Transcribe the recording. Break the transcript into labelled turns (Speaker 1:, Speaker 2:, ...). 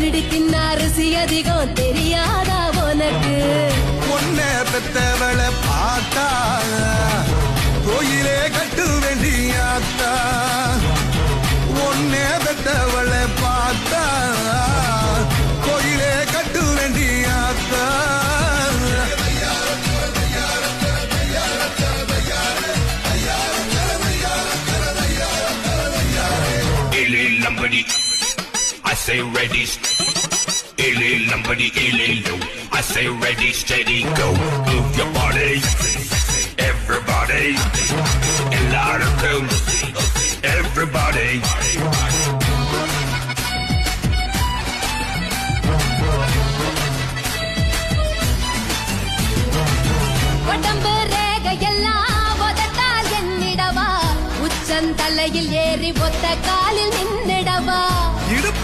Speaker 1: பிடி தின்ன அரிசி அதிகம் தெரியாதா உனக்கு?
Speaker 2: பொண்ணே பெத்தவளை பார்த்தா கோயிலே கட்டு வேண்டியாத்தா. ஒன்னே பெத்தவளை பார்த்தா கோயிலே கட்டு வேண்டியாத்தா.
Speaker 3: Lambadi, I say ready. Illy Lambadi, illy low. I say ready, steady, go. Move your body, everybody. எல்லாருக்கும், everybody.
Speaker 1: உடம்பு ரேகையெல்லாம் உதட்டால் எண்ணிடவா, உச்சந்தலையில் ஏறி ஒத்த காலில் நின்னிடவா.
Speaker 2: இடுப்பு